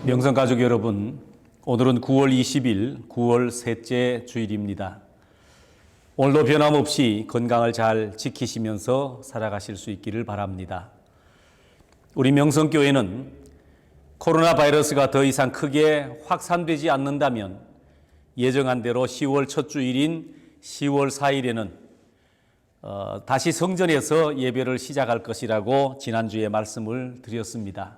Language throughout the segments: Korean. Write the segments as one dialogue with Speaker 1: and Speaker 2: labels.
Speaker 1: 명성가족 여러분, 오늘은 9월 20일, 9월 셋째 주일입니다. 오늘도 변함없이 건강을 잘 지키시면서 살아가실 수 있기를 바랍니다. 우리 명성교회는 코로나 바이러스가 더 이상 크게 확산되지 않는다면 예정한 대로 10월 첫 주일인 10월 4일에는 다시 성전에서 예배를 시작할 것이라고 지난주에 말씀을 드렸습니다.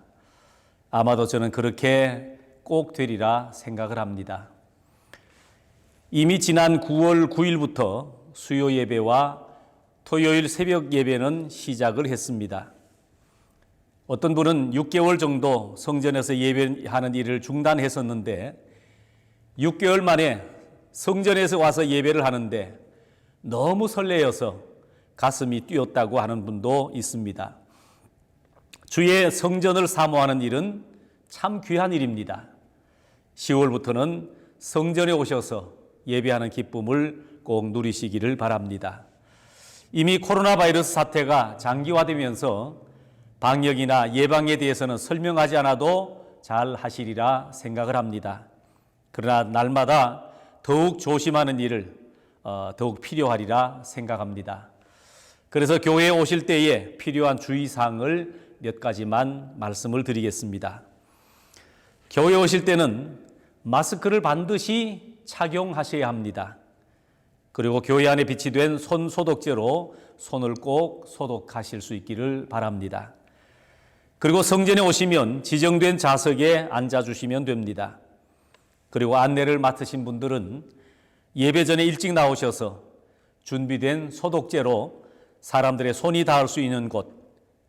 Speaker 1: 아마도 저는 그렇게 꼭 되리라 생각을 합니다. 이미 지난 9월 9일부터 수요 예배와 토요일 새벽 예배는 시작을 했습니다. 어떤 분은 6개월 정도 성전에서 예배하는 일을 중단했었는데 6개월 만에 성전에서 와서 예배를 하는데 너무 설레어서 가슴이 뛰었다고 하는 분도 있습니다. 주의 성전을 사모하는 일은 참 귀한 일입니다. 10월부터는 성전에 오셔서 예배하는 기쁨을 꼭 누리시기를 바랍니다. 이미 코로나 바이러스 사태가 장기화되면서 방역이나 예방에 대해서는 설명하지 않아도 잘 하시리라 생각을 합니다. 그러나 날마다 더욱 조심하는 일을 더욱 필요하리라 생각합니다. 그래서 교회에 오실 때에 필요한 주의사항을 몇 가지만 말씀을 드리겠습니다. 교회에 오실 때는 마스크를 반드시 착용하셔야 합니다. 그리고 교회 안에 비치된 손 소독제로 손을 꼭 소독하실 수 있기를 바랍니다. 그리고 성전에 오시면 지정된 좌석에 앉아주시면 됩니다. 그리고 안내를 맡으신 분들은 예배 전에 일찍 나오셔서 준비된 소독제로 사람들의 손이 닿을 수 있는 곳,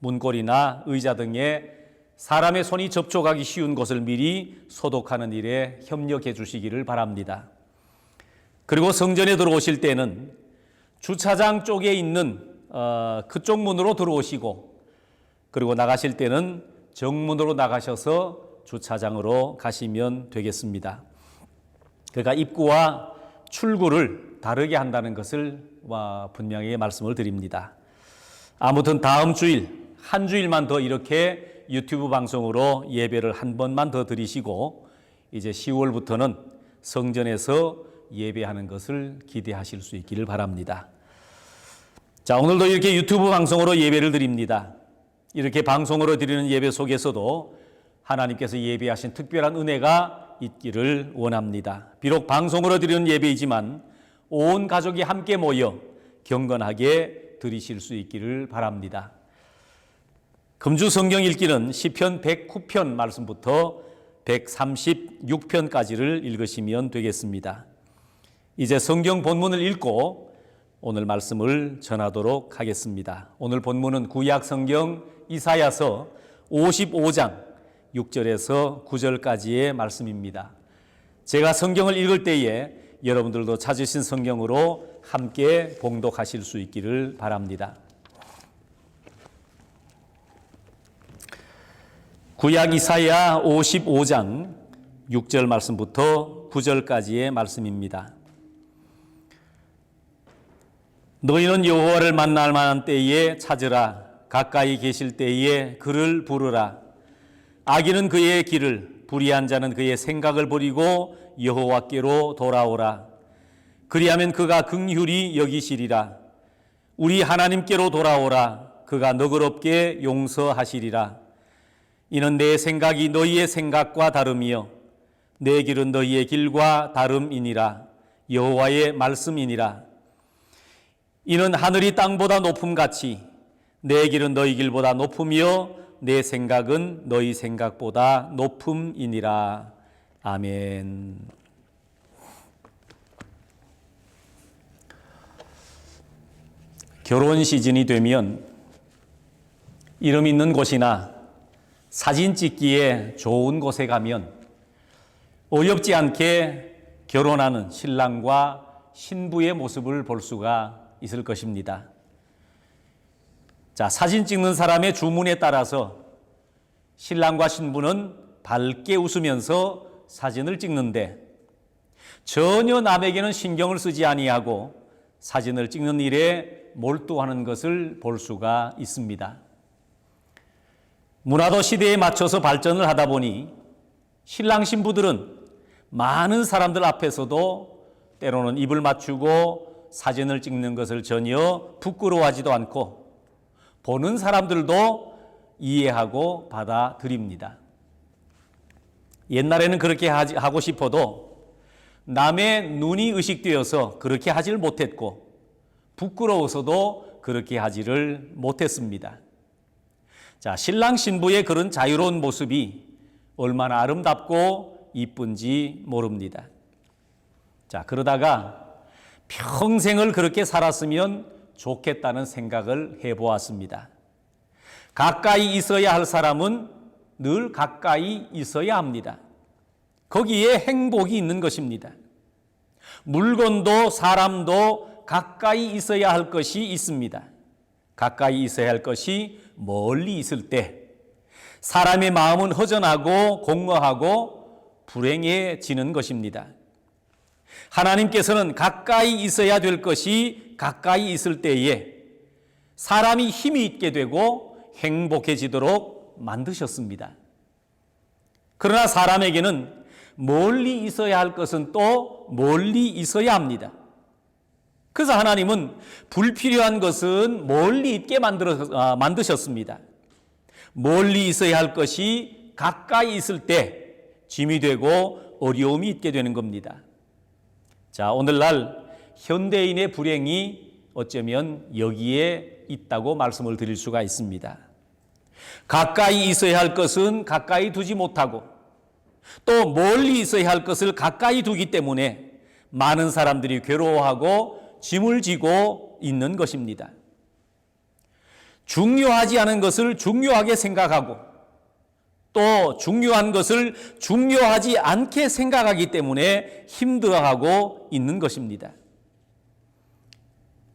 Speaker 1: 문고리나 의자 등에 사람의 손이 접촉하기 쉬운 곳을 미리 소독하는 일에 협력해 주시기를 바랍니다. 그리고 성전에 들어오실 때는 주차장 쪽에 있는 그쪽 문으로 들어오시고, 그리고 나가실 때는 정문으로 나가셔서 주차장으로 가시면 되겠습니다. 그러니까 입구와 출구를 다르게 한다는 것을 분명히 말씀을 드립니다. 아무튼 다음 주일, 한 주일만 더 이렇게 유튜브 방송으로 예배를 한 번만 더 드리시고 이제 10월부터는 성전에서 예배하는 것을 기대하실 수 있기를 바랍니다. 자, 오늘도 이렇게 유튜브 방송으로 예배를 드립니다. 이렇게 방송으로 드리는 예배 속에서도 하나님께서 예배하신 특별한 은혜가 있기를 원합니다. 비록 방송으로 드리는 예배이지만 온 가족이 함께 모여 경건하게 드리실 수 있기를 바랍니다. 금주 성경 읽기는 시편 109편 말씀부터 136편까지를 읽으시면 되겠습니다. 이제 성경 본문을 읽고 오늘 말씀을 전하도록 하겠습니다. 오늘 본문은 구약 성경 이사야서 55장 6절에서 9절까지의 말씀입니다. 제가 성경을 읽을 때에 여러분들도 찾으신 성경으로 함께 봉독하실 수 있기를 바랍니다. 구약 이사야 55장 6절 말씀부터 9절까지의 말씀입니다. 너희는 여호와를 만날 만한 때에 찾으라. 가까이 계실 때에 그를 부르라. 악인은 그의 길을, 불의한 자는 그의 생각을 버리고 여호와께로 돌아오라. 그리하면 그가 긍휼히 여기시리라. 우리 하나님께로 돌아오라. 그가 너그럽게 용서하시리라. 이는 내 생각이 너희의 생각과 다름이요 내 길은 너희의 길과 다름이니라. 여호와의 말씀이니라. 이는 하늘이 땅보다 높음같이 내 길은 너희 길보다 높으며 내 생각은 너희 생각보다 높음이니라. 아멘. 결혼 시즌이 되면 이름 있는 곳이나 사진 찍기에 좋은 곳에 가면 어렵지 않게 결혼하는 신랑과 신부의 모습을 볼 수가 있을 것입니다. 자, 사진 찍는 사람의 주문에 따라서 신랑과 신부는 밝게 웃으면서 사진을 찍는데 전혀 남에게는 신경을 쓰지 아니하고 사진을 찍는 일에 몰두하는 것을 볼 수가 있습니다. 문화도 시대에 맞춰서 발전을 하다 보니 신랑 신부들은 많은 사람들 앞에서도 때로는 입을 맞추고 사진을 찍는 것을 전혀 부끄러워하지도 않고 보는 사람들도 이해하고 받아들입니다. 옛날에는 그렇게 하고 싶어도 남의 눈이 의식되어서 그렇게 하지를 못했고 부끄러워서도 그렇게 하지를 못했습니다. 자, 신랑 신부의 그런 자유로운 모습이 얼마나 아름답고 이쁜지 모릅니다. 자, 그러다가 평생을 그렇게 살았으면 좋겠다는 생각을 해보았습니다. 가까이 있어야 할 사람은 늘 가까이 있어야 합니다. 거기에 행복이 있는 것입니다. 물건도 사람도 가까이 있어야 할 것이 있습니다. 가까이 있어야 할 것이 멀리 있을 때 사람의 마음은 허전하고 공허하고 불행해지는 것입니다. 하나님께서는 가까이 있어야 될 것이 가까이 있을 때에 사람이 힘이 있게 되고 행복해지도록 만드셨습니다. 그러나 사람에게는 멀리 있어야 할 것은 또 멀리 있어야 합니다. 그래서 하나님은 불필요한 것은 멀리 있게 만드셨습니다. 멀리 있어야 할 것이 가까이 있을 때 짐이 되고 어려움이 있게 되는 겁니다. 자, 오늘날 현대인의 불행이 어쩌면 여기에 있다고 말씀을 드릴 수가 있습니다. 가까이 있어야 할 것은 가까이 두지 못하고 또 멀리 있어야 할 것을 가까이 두기 때문에 많은 사람들이 괴로워하고 짐을 지고 있는 것입니다. 중요하지 않은 것을 중요하게 생각하고 또 중요한 것을 중요하지 않게 생각하기 때문에 힘들어하고 있는 것입니다.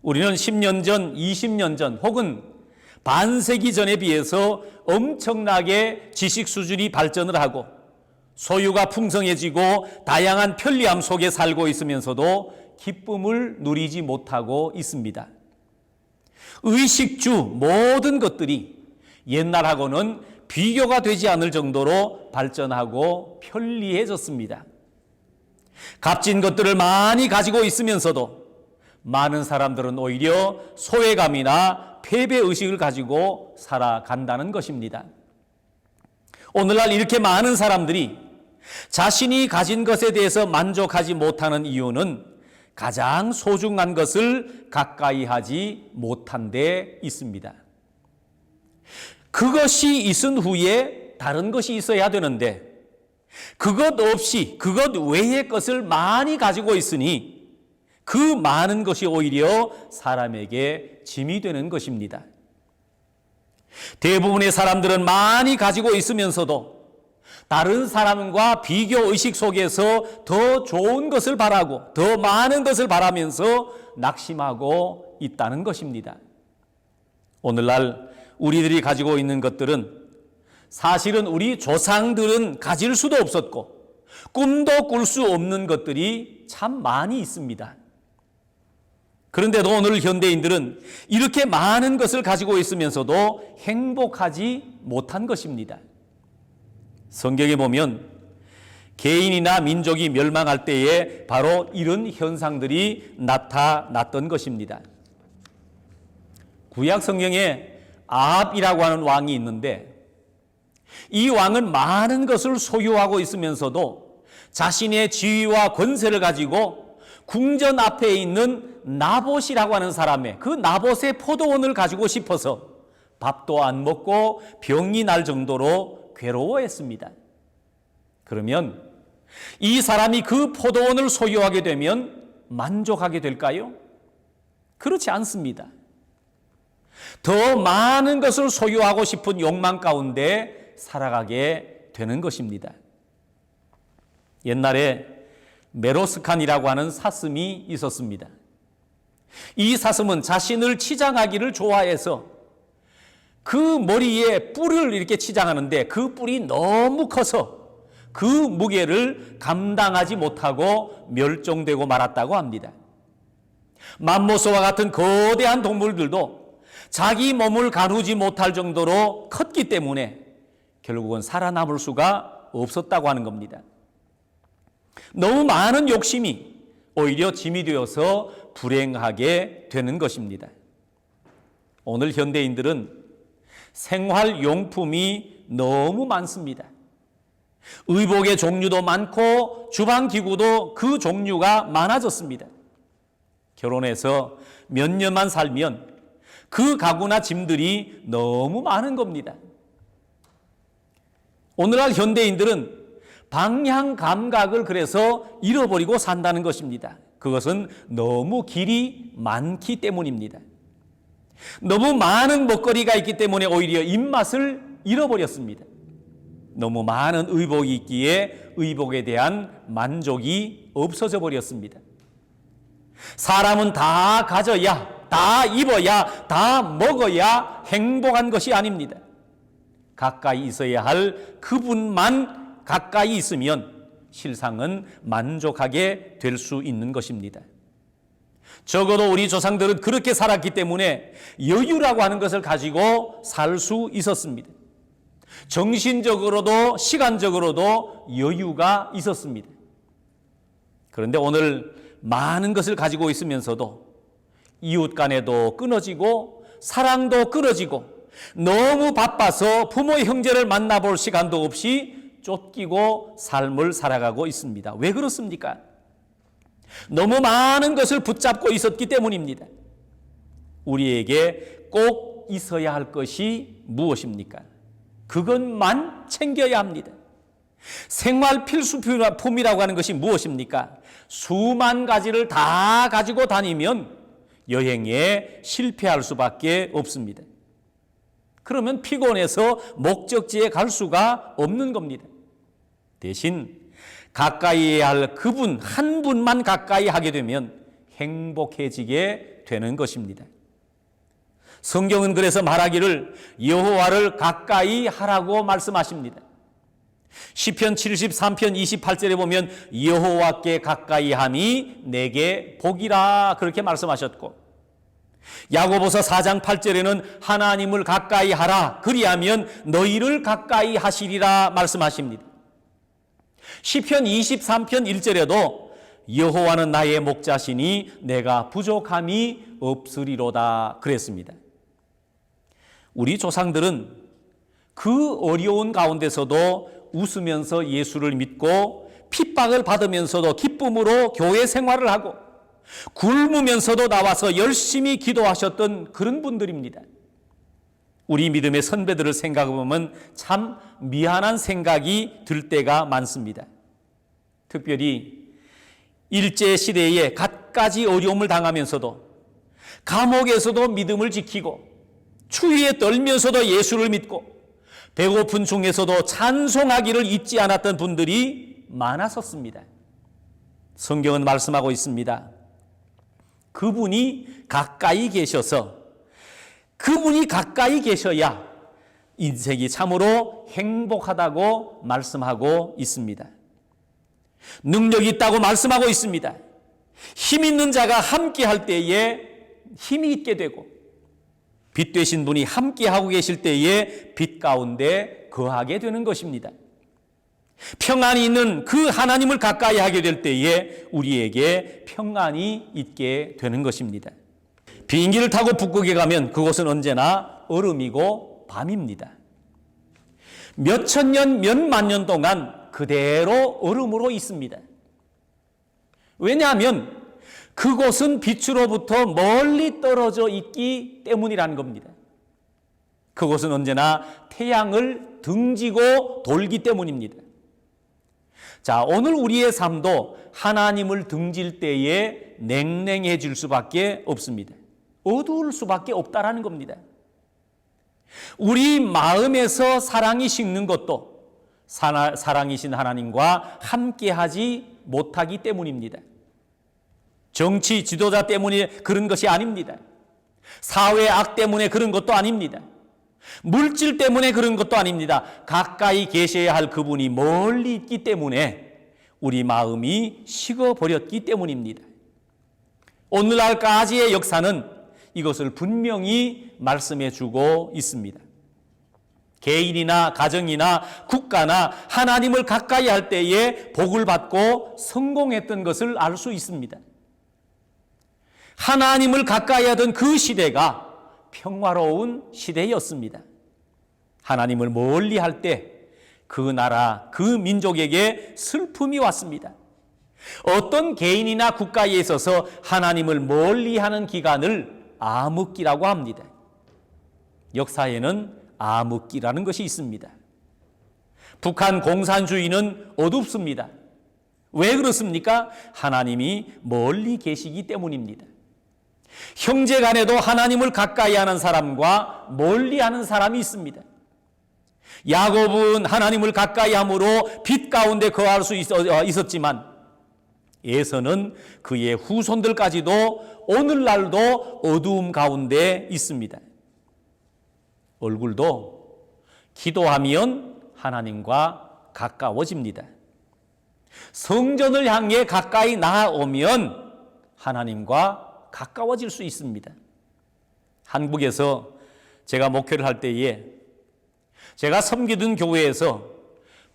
Speaker 1: 우리는 10년 전, 20년 전 혹은 반세기 전에 비해서 엄청나게 지식 수준이 발전을 하고 소유가 풍성해지고 다양한 편리함 속에 살고 있으면서도 기쁨을 누리지 못하고 있습니다. 의식주 모든 것들이 옛날하고는 비교가 되지 않을 정도로 발전하고 편리해졌습니다. 값진 것들을 많이 가지고 있으면서도 많은 사람들은 오히려 소외감이나 패배의식을 가지고 살아간다는 것입니다. 오늘날 이렇게 많은 사람들이 자신이 가진 것에 대해서 만족하지 못하는 이유는 가장 소중한 것을 가까이 하지 못한 데 있습니다. 그것이 있은 후에 다른 것이 있어야 되는데 그것 없이 그것 외의 것을 많이 가지고 있으니 그 많은 것이 오히려 사람에게 짐이 되는 것입니다. 대부분의 사람들은 많이 가지고 있으면서도 다른 사람과 비교 의식 속에서 더 좋은 것을 바라고 더 많은 것을 바라면서 낙심하고 있다는 것입니다. 오늘날 우리들이 가지고 있는 것들은 사실은 우리 조상들은 가질 수도 없었고 꿈도 꿀 수 없는 것들이 참 많이 있습니다. 그런데도 오늘 현대인들은 이렇게 많은 것을 가지고 있으면서도 행복하지 못한 것입니다. 성경에 보면 개인이나 민족이 멸망할 때에 바로 이런 현상들이 나타났던 것입니다. 구약 성경에 아합이라고 하는 왕이 있는데 이 왕은 많은 것을 소유하고 있으면서도 자신의 지위와 권세를 가지고 궁전 앞에 있는 나봇이라고 하는 사람의 그 나봇의 포도원을 가지고 싶어서 밥도 안 먹고 병이 날 정도로 괴로워했습니다. 그러면 이 사람이 그 포도원을 소유하게 되면 만족하게 될까요? 그렇지 않습니다. 더 많은 것을 소유하고 싶은 욕망 가운데 살아가게 되는 것입니다. 옛날에 메로스칸이라고 하는 사슴이 있었습니다. 이 사슴은 자신을 치장하기를 좋아해서 그 머리에 뿔을 이렇게 치장하는데 그 뿔이 너무 커서 그 무게를 감당하지 못하고 멸종되고 말았다고 합니다. 맘모스와 같은 거대한 동물들도 자기 몸을 가누지 못할 정도로 컸기 때문에 결국은 살아남을 수가 없었다고 하는 겁니다. 너무 많은 욕심이 오히려 짐이 되어서 불행하게 되는 것입니다. 오늘 현대인들은 생활용품이 너무 많습니다. 의복의 종류도 많고 주방기구도 그 종류가 많아졌습니다. 결혼해서 몇 년만 살면 그 가구나 짐들이 너무 많은 겁니다. 오늘날 현대인들은 방향 감각을 그래서 잃어버리고 산다는 것입니다. 그것은 너무 길이 많기 때문입니다. 너무 많은 먹거리가 있기 때문에 오히려 입맛을 잃어버렸습니다. 너무 많은 의복이 있기에 의복에 대한 만족이 없어져 버렸습니다. 사람은 다 가져야, 다 입어야, 다 먹어야 행복한 것이 아닙니다. 가까이 있어야 할 그분만 가까이 있으면 실상은 만족하게 될 수 있는 것입니다. 적어도 우리 조상들은 그렇게 살았기 때문에 여유라고 하는 것을 가지고 살 수 있었습니다. 정신적으로도 시간적으로도 여유가 있었습니다. 그런데 오늘 많은 것을 가지고 있으면서도 이웃 간에도 끊어지고 사랑도 끊어지고 너무 바빠서 부모 형제를 만나볼 시간도 없이 쫓기고 삶을 살아가고 있습니다. 왜 그렇습니까? 너무 많은 것을 붙잡고 있었기 때문입니다. 우리에게 꼭 있어야 할 것이 무엇입니까? 그것만 챙겨야 합니다. 생활 필수품이라고 하는 것이 무엇입니까? 수만 가지를 다 가지고 다니면 여행에 실패할 수밖에 없습니다. 그러면 피곤해서 목적지에 갈 수가 없는 겁니다. 대신 가까이 해야 할 그분 한 분만 가까이 하게 되면 행복해지게 되는 것입니다. 성경은 그래서 말하기를 여호와를 가까이 하라고 말씀하십니다. 시편 73편 28절에 보면 여호와께 가까이 함이 내게 복이라 그렇게 말씀하셨고, 야고보서 4장 8절에는 하나님을 가까이 하라 그리하면 너희를 가까이 하시리라 말씀하십니다. 시편 23편 1절에도 여호와는 나의 목자시니 내가 부족함이 없으리로다 그랬습니다. 우리 조상들은 그 어려운 가운데서도 웃으면서 예수를 믿고 핍박을 받으면서도 기쁨으로 교회 생활을 하고 굶으면서도 나와서 열심히 기도하셨던 그런 분들입니다. 우리 믿음의 선배들을 생각해보면 참 미안한 생각이 들 때가 많습니다. 특별히 일제시대에 갖가지 어려움을 당하면서도 감옥에서도 믿음을 지키고 추위에 떨면서도 예수를 믿고 배고픈 중에서도 찬송하기를 잊지 않았던 분들이 많았었습니다. 성경은 말씀하고 있습니다. 그분이 가까이 계셔서 그분이 가까이 계셔야 인생이 참으로 행복하다고 말씀하고 있습니다. 능력이 있다고 말씀하고 있습니다. 힘 있는 자가 함께 할 때에 힘이 있게 되고 빛 되신 분이 함께 하고 계실 때에 빛 가운데 거하게 되는 것입니다. 평안이 있는 그 하나님을 가까이 하게 될 때에 우리에게 평안이 있게 되는 것입니다. 비행기를 타고 북극에 가면 그곳은 언제나 얼음이고 밤입니다. 몇천 년, 몇만 년 동안 그대로 얼음으로 있습니다. 왜냐하면 그곳은 빛으로부터 멀리 떨어져 있기 때문이라는 겁니다. 그곳은 언제나 태양을 등지고 돌기 때문입니다. 자, 오늘 우리의 삶도 하나님을 등질 때에 냉랭해질 수밖에 없습니다. 어두울 수밖에 없다라는 겁니다. 우리 마음에서 사랑이 식는 것도 사랑이신 하나님과 함께하지 못하기 때문입니다. 정치 지도자 때문에 그런 것이 아닙니다. 사회 악 때문에 그런 것도 아닙니다. 물질 때문에 그런 것도 아닙니다. 가까이 계셔야 할 그분이 멀리 있기 때문에 우리 마음이 식어버렸기 때문입니다. 오늘날까지의 역사는 이것을 분명히 말씀해 주고 있습니다. 개인이나 가정이나 국가나 하나님을 가까이 할 때에 복을 받고 성공했던 것을 알 수 있습니다. 하나님을 가까이 하던 그 시대가 평화로운 시대였습니다. 하나님을 멀리 할 때 그 나라, 그 민족에게 슬픔이 왔습니다. 어떤 개인이나 국가에 있어서 하나님을 멀리 하는 기간을 암흑기라고 합니다. 역사에는 암흑기라는 것이 있습니다. 북한 공산주의는 어둡습니다. 왜 그렇습니까? 하나님이 멀리 계시기 때문입니다. 형제 간에도 하나님을 가까이 하는 사람과 멀리 하는 사람이 있습니다. 야곱은 하나님을 가까이 함으로 빛 가운데 거할 수 있었지만 에서는 그의 후손들까지도 오늘날도 어두움 가운데 있습니다. 얼굴도 기도하면 하나님과 가까워집니다. 성전을 향해 가까이 나아오면 하나님과 가까워질 수 있습니다. 한국에서 제가 목회를 할 때에 제가 섬기던 교회에서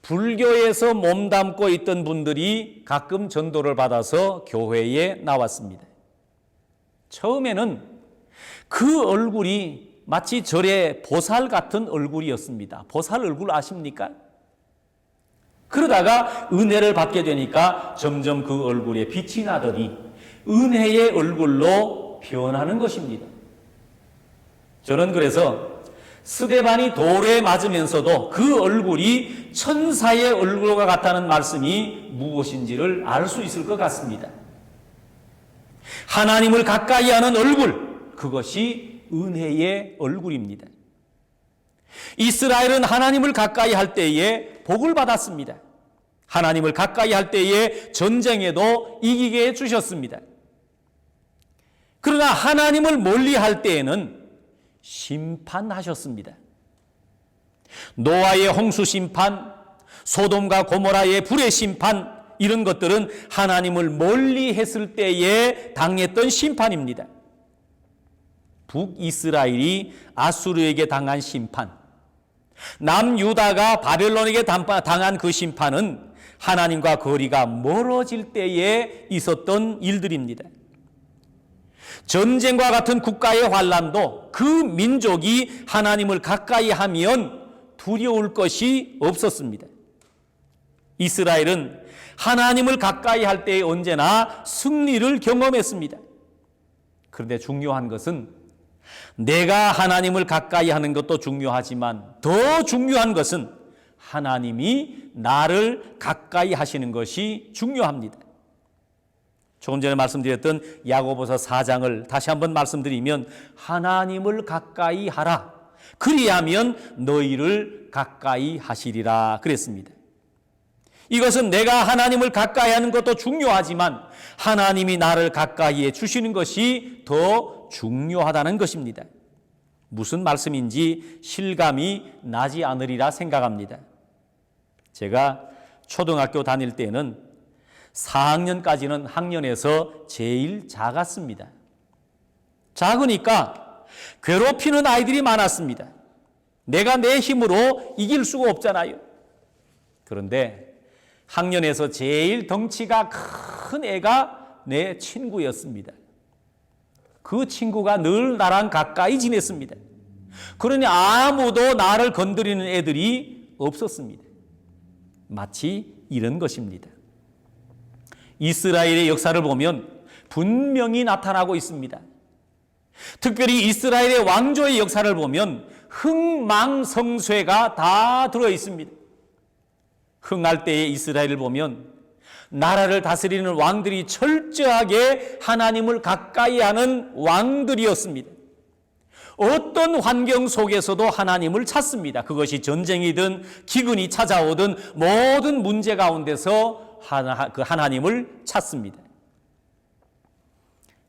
Speaker 1: 불교에서 몸담고 있던 분들이 가끔 전도를 받아서 교회에 나왔습니다. 처음에는 그 얼굴이 마치 절의 보살 같은 얼굴이었습니다. 보살 얼굴 아십니까? 그러다가 은혜를 받게 되니까 점점 그 얼굴에 빛이 나더니 은혜의 얼굴로 변하는 것입니다. 저는 그래서 스데반이 돌에 맞으면서도 그 얼굴이 천사의 얼굴과 같다는 말씀이 무엇인지를 알 수 있을 것 같습니다. 하나님을 가까이 하는 얼굴, 그것이 은혜의 얼굴입니다. 이스라엘은 하나님을 가까이 할 때에 복을 받았습니다. 하나님을 가까이 할 때에 전쟁에도 이기게 해주셨습니다. 그러나 하나님을 멀리 할 때에는 심판하셨습니다. 노아의 홍수 심판, 소돔과 고모라의 불의 심판, 이런 것들은 하나님을 멀리 했을 때에 당했던 심판입니다. 북이스라엘이 아수르에게 당한 심판, 남유다가 바벨론에게 당한 그 심판은 하나님과 거리가 멀어질 때에 있었던 일들입니다. 전쟁과 같은 국가의 환난도 그 민족이 하나님을 가까이 하면 두려울 것이 없었습니다. 이스라엘은 하나님을 가까이 할 때에 언제나 승리를 경험했습니다. 그런데 중요한 것은 내가 하나님을 가까이 하는 것도 중요하지만 더 중요한 것은 하나님이 나를 가까이 하시는 것이 중요합니다. 조금 전에 말씀드렸던 야고보서 4장을 다시 한번 말씀드리면 하나님을 가까이 하라. 그리하면 너희를 가까이 하시리라 그랬습니다. 이것은 내가 하나님을 가까이 하는 것도 중요하지만 하나님이 나를 가까이 해 주시는 것이 더 중요하다는 것입니다. 무슨 말씀인지 실감이 나지 않으리라 생각합니다. 제가 초등학교 다닐 때는 4학년까지는 학년에서 제일 작았습니다. 작으니까 괴롭히는 아이들이 많았습니다. 내가 내 힘으로 이길 수가 없잖아요. 그런데 학년에서 제일 덩치가 큰 애가 내 친구였습니다. 그 친구가 늘 나랑 가까이 지냈습니다. 그러니 아무도 나를 건드리는 애들이 없었습니다. 마치 이런 것입니다. 이스라엘의 역사를 보면 분명히 나타나고 있습니다. 특별히 이스라엘의 왕조의 역사를 보면 흥망성쇠가 다 들어 있습니다. 흥할 때의 이스라엘을 보면 나라를 다스리는 왕들이 철저하게 하나님을 가까이 하는 왕들이었습니다. 어떤 환경 속에서도 하나님을 찾습니다. 그것이 전쟁이든 기근이 찾아오든 모든 문제 가운데서 그 하나님을 찾습니다.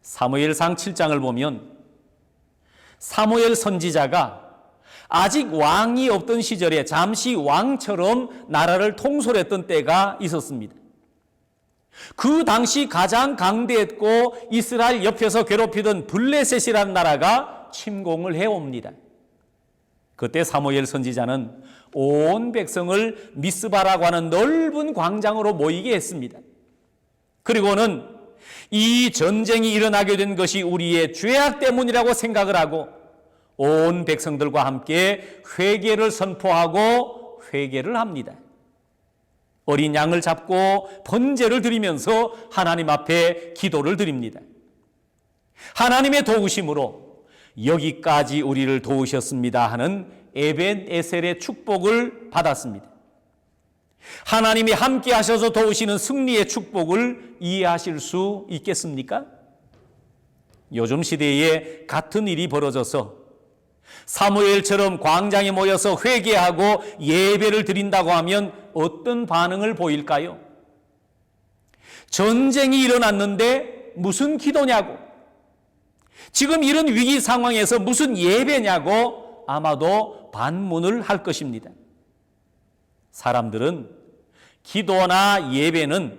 Speaker 1: 사무엘상 7장을 보면 사무엘 선지자가 아직 왕이 없던 시절에 잠시 왕처럼 나라를 통솔했던 때가 있었습니다. 그 당시 가장 강대했고 이스라엘 옆에서 괴롭히던 블레셋이라는 나라가 침공을 해옵니다. 그때 사무엘 선지자는 온 백성을 미스바라고 하는 넓은 광장으로 모이게 했습니다. 그리고는 이 전쟁이 일어나게 된 것이 우리의 죄악 때문이라고 생각을 하고 온 백성들과 함께 회개를 선포하고 회개를 합니다. 어린 양을 잡고 번제를 드리면서 하나님 앞에 기도를 드립니다. 하나님의 도우심으로 여기까지 우리를 도우셨습니다 하는 에벤에셀의 축복을 받았습니다. 하나님이 함께 하셔서 도우시는 승리의 축복을 이해하실 수 있겠습니까? 요즘 시대에 같은 일이 벌어져서 사무엘처럼 광장에 모여서 회개하고 예배를 드린다고 하면 어떤 반응을 보일까요? 전쟁이 일어났는데 무슨 기도냐고, 지금 이런 위기 상황에서 무슨 예배냐고 아마도 반문을 할 것입니다. 사람들은 기도나 예배는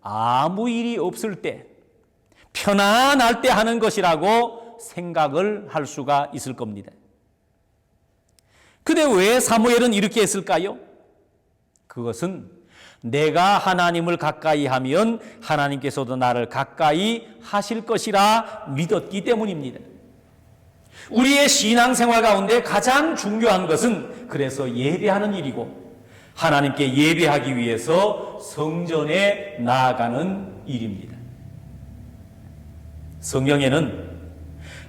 Speaker 1: 아무 일이 없을 때, 편안할 때 하는 것이라고 생각을 할 수가 있을 겁니다. 근데 왜 사무엘은 이렇게 했을까요? 그것은 내가 하나님을 가까이 하면 하나님께서도 나를 가까이 하실 것이라 믿었기 때문입니다. 우리의 신앙생활 가운데 가장 중요한 것은 그래서 예배하는 일이고 하나님께 예배하기 위해서 성전에 나아가는 일입니다. 성경에는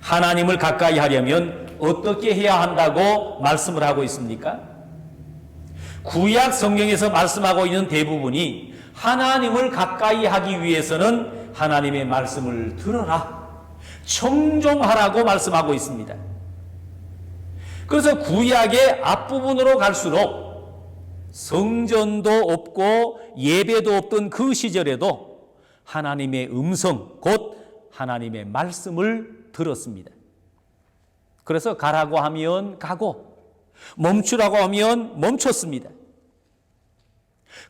Speaker 1: 하나님을 가까이 하려면 어떻게 해야 한다고 말씀을 하고 있습니까? 구약 성경에서 말씀하고 있는 대부분이 하나님을 가까이 하기 위해서는 하나님의 말씀을 들어라, 청종하라고 말씀하고 있습니다. 그래서 구약의 앞부분으로 갈수록 성전도 없고 예배도 없던 그 시절에도 하나님의 음성, 곧 하나님의 말씀을 들었습니다. 그래서 가라고 하면 가고 멈추라고 하면 멈췄습니다.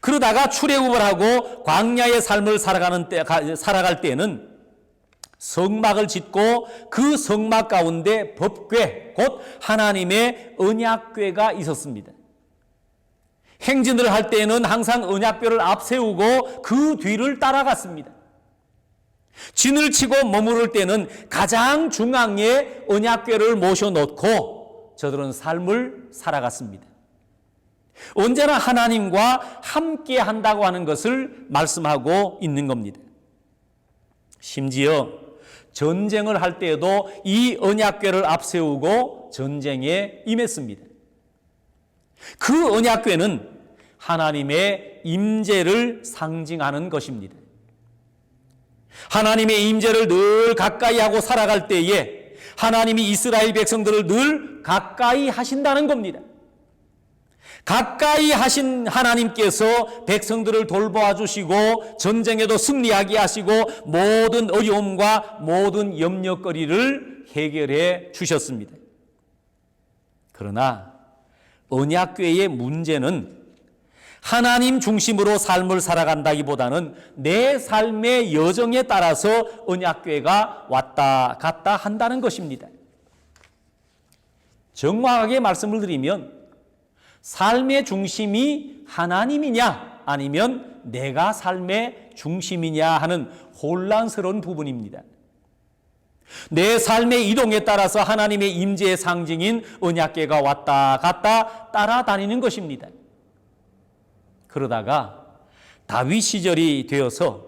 Speaker 1: 그러다가 출애굽을 하고 광야의 삶을 살아갈 때는 성막을 짓고 그 성막 가운데 법궤, 곧 하나님의 언약궤가 있었습니다. 행진을 할 때에는 항상 언약궤를 앞세우고 그 뒤를 따라갔습니다. 진을 치고 머무를 때는 가장 중앙에 언약궤를 모셔놓고 저들은 삶을 살아갔습니다. 언제나 하나님과 함께 한다고 하는 것을 말씀하고 있는 겁니다. 심지어 전쟁을 할 때에도 이 언약궤를 앞세우고 전쟁에 임했습니다. 그 언약궤는 하나님의 임재를 상징하는 것입니다. 하나님의 임재를 늘 가까이 하고 살아갈 때에 하나님이 이스라엘 백성들을 늘 가까이 하신다는 겁니다. 가까이 하신 하나님께서 백성들을 돌보아 주시고 전쟁에도 승리하게 하시고 모든 어려움과 모든 염려거리를 해결해 주셨습니다. 그러나 언약궤의 문제는 하나님 중심으로 삶을 살아간다기보다는 내 삶의 여정에 따라서 언약궤가 왔다 갔다 한다는 것입니다. 정확하게 말씀을 드리면 삶의 중심이 하나님이냐 아니면 내가 삶의 중심이냐 하는 혼란스러운 부분입니다. 내 삶의 이동에 따라서 하나님의 임재의 상징인 언약궤가 왔다 갔다 따라다니는 것입니다. 그러다가 다윗 시절이 되어서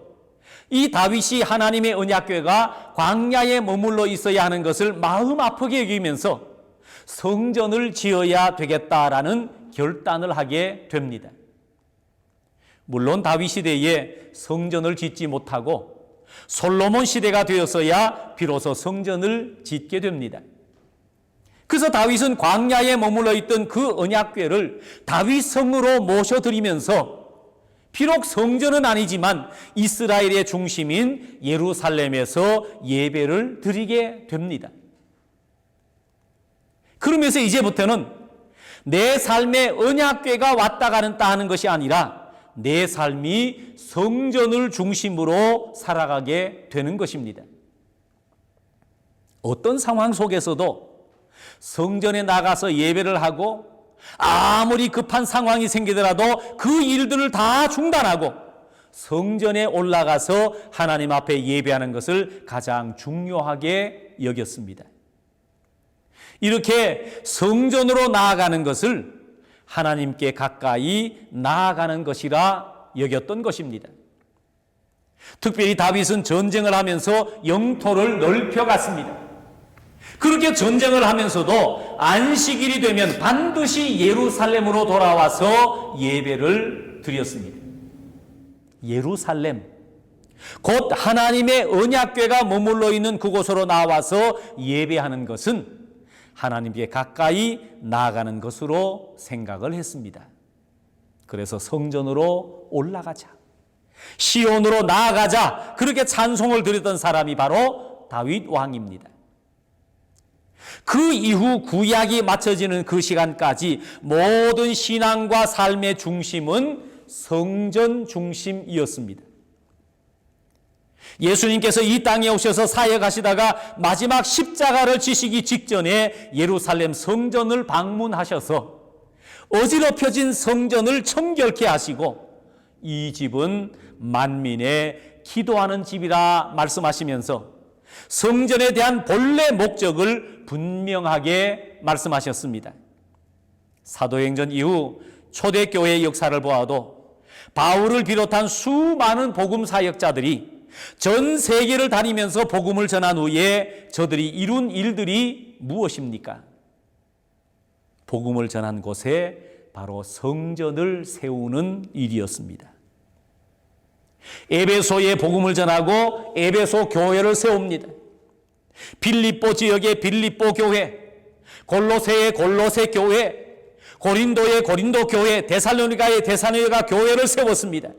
Speaker 1: 이 다윗이 하나님의 언약궤가 광야에 머물러 있어야 하는 것을 마음 아프게 여기면서 성전을 지어야 되겠다라는 결단을 하게 됩니다. 물론 다윗 시대에 성전을 짓지 못하고 솔로몬 시대가 되어서야 비로소 성전을 짓게 됩니다. 그래서 다윗은 광야에 머물러 있던 그 언약궤를 다윗 성으로 모셔드리면서 비록 성전은 아니지만 이스라엘의 중심인 예루살렘에서 예배를 드리게 됩니다. 그러면서 이제부터는 내 삶의 언약궤가 왔다 갔다 하는 것이 아니라 내 삶이 성전을 중심으로 살아가게 되는 것입니다. 어떤 상황 속에서도 성전에 나가서 예배를 하고 아무리 급한 상황이 생기더라도 그 일들을 다 중단하고 성전에 올라가서 하나님 앞에 예배하는 것을 가장 중요하게 여겼습니다. 이렇게 성전으로 나아가는 것을 하나님께 가까이 나아가는 것이라 여겼던 것입니다. 특별히 다윗은 전쟁을 하면서 영토를 넓혀갔습니다. 그렇게 전쟁을 하면서도 안식일이 되면 반드시 예루살렘으로 돌아와서 예배를 드렸습니다. 예루살렘, 곧 하나님의 언약궤가 머물러 있는 그곳으로 나와서 예배하는 것은 하나님께 가까이 나아가는 것으로 생각을 했습니다. 그래서 성전으로 올라가자, 시온으로 나아가자, 그렇게 찬송을 드렸던 사람이 바로 다윗 왕입니다. 그 이후 구약이 맞춰지는 그 시간까지 모든 신앙과 삶의 중심은 성전 중심이었습니다. 예수님께서 이 땅에 오셔서 사역하시다가 마지막 십자가를 지시기 직전에 예루살렘 성전을 방문하셔서 어지럽혀진 성전을 청결케 하시고 이 집은 만민의 기도하는 집이라 말씀하시면서 성전에 대한 본래 목적을 분명하게 말씀하셨습니다. 사도행전 이후 초대교회의 역사를 보아도 바울을 비롯한 수많은 복음 사역자들이 전 세계를 다니면서 복음을 전한 후에 저들이 이룬 일들이 무엇입니까? 복음을 전한 곳에 바로 성전을 세우는 일이었습니다. 에베소에 복음을 전하고 에베소 교회를 세웁니다. 빌립보 지역의 빌립보 교회, 골로새의 골로새 교회, 고린도의 고린도 교회, 데살로니가의 데살로니가 교회를 세웠습니다.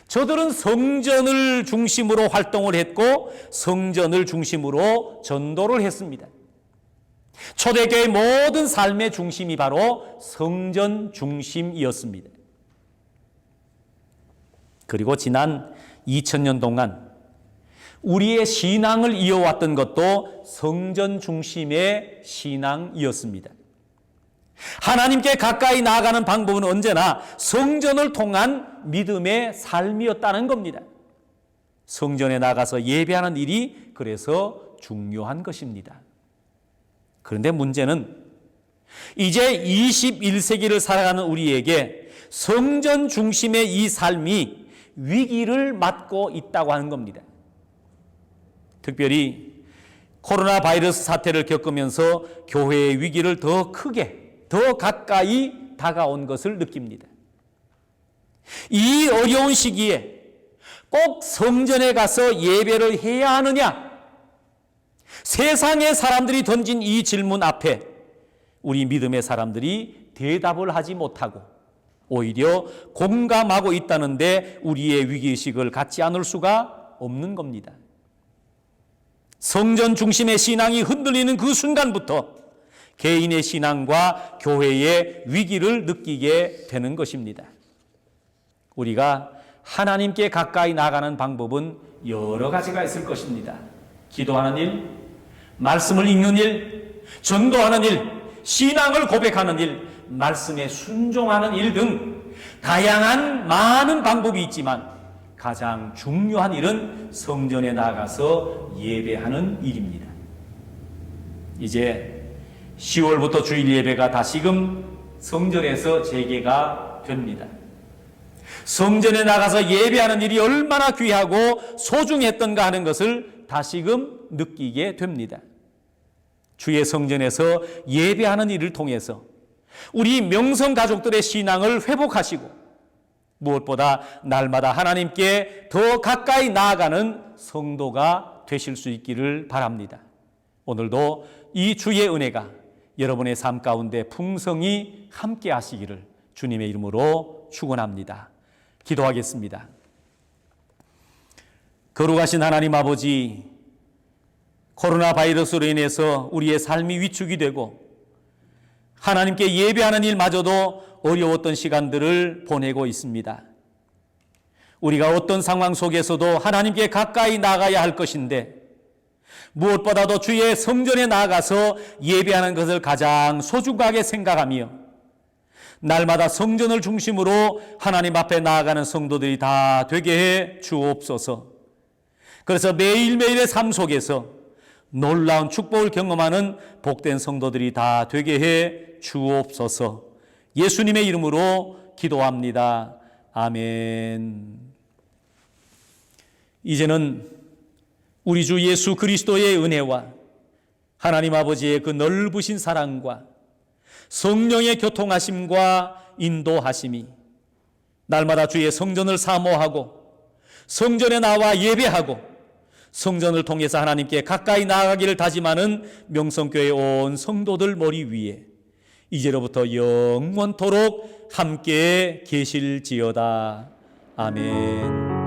Speaker 1: 저들은 성전을 중심으로 활동을 했고 성전을 중심으로 전도를 했습니다. 초대교회의 모든 삶의 중심이 바로 성전 중심이었습니다. 그리고 지난 2000년 동안 우리의 신앙을 이어왔던 것도 성전 중심의 신앙이었습니다. 하나님께 가까이 나아가는 방법은 언제나 성전을 통한 믿음의 삶이었다는 겁니다. 성전에 나가서 예배하는 일이 그래서 중요한 것입니다. 그런데 문제는 이제 21세기를 살아가는 우리에게 성전 중심의 이 삶이 위기를 맞고 있다고 하는 겁니다. 특별히 코로나 바이러스 사태를 겪으면서 교회의 위기를 더 크게, 더 가까이 다가온 것을 느낍니다. 이 어려운 시기에 꼭 성전에 가서 예배를 해야 하느냐? 세상의 사람들이 던진 이 질문 앞에 우리 믿음의 사람들이 대답을 하지 못하고 오히려 공감하고 있다는데 우리의 위기의식을 갖지 않을 수가 없는 겁니다. 성전 중심의 신앙이 흔들리는 그 순간부터 개인의 신앙과 교회의 위기를 느끼게 되는 것입니다. 우리가 하나님께 가까이 나가는 방법은 여러 가지가 있을 것입니다. 기도하는 일, 말씀을 읽는 일, 전도하는 일, 신앙을 고백하는 일, 말씀에 순종하는 일 등 다양한 많은 방법이 있지만 가장 중요한 일은 성전에 나가서 예배하는 일입니다. 이제 10월부터 주일 예배가 다시금 성전에서 재개가 됩니다. 성전에 나가서 예배하는 일이 얼마나 귀하고 소중했던가 하는 것을 다시금 느끼게 됩니다. 주의 성전에서 예배하는 일을 통해서 우리 명성 가족들의 신앙을 회복하시고 무엇보다 날마다 하나님께 더 가까이 나아가는 성도가 되실 수 있기를 바랍니다. 오늘도 이 주의 은혜가 여러분의 삶 가운데 풍성히 함께 하시기를 주님의 이름으로 축원합니다. 기도하겠습니다. 거룩하신 하나님 아버지, 코로나 바이러스로 인해서 우리의 삶이 위축이 되고 하나님께 예배하는 일마저도 어려웠던 시간들을 보내고 있습니다. 우리가 어떤 상황 속에서도 하나님께 가까이 나가야 할 것인데 무엇보다도 주의 성전에 나아가서 예배하는 것을 가장 소중하게 생각하며 날마다 성전을 중심으로 하나님 앞에 나아가는 성도들이 다 되게 해 주옵소서. 그래서 매일매일의 삶 속에서 놀라운 축복을 경험하는 복된 성도들이 다 되게 해 주옵소서. 예수님의 이름으로 기도합니다. 아멘. 이제는 우리 주 예수 그리스도의 은혜와 하나님 아버지의 그 넓으신 사랑과 성령의 교통하심과 인도하심이 날마다 주의 성전을 사모하고 성전에 나와 예배하고 성전을 통해서 하나님께 가까이 나아가기를 다짐하는 명성교회 온 성도들 머리 위에 이제로부터 영원토록 함께 계실지어다. 아멘.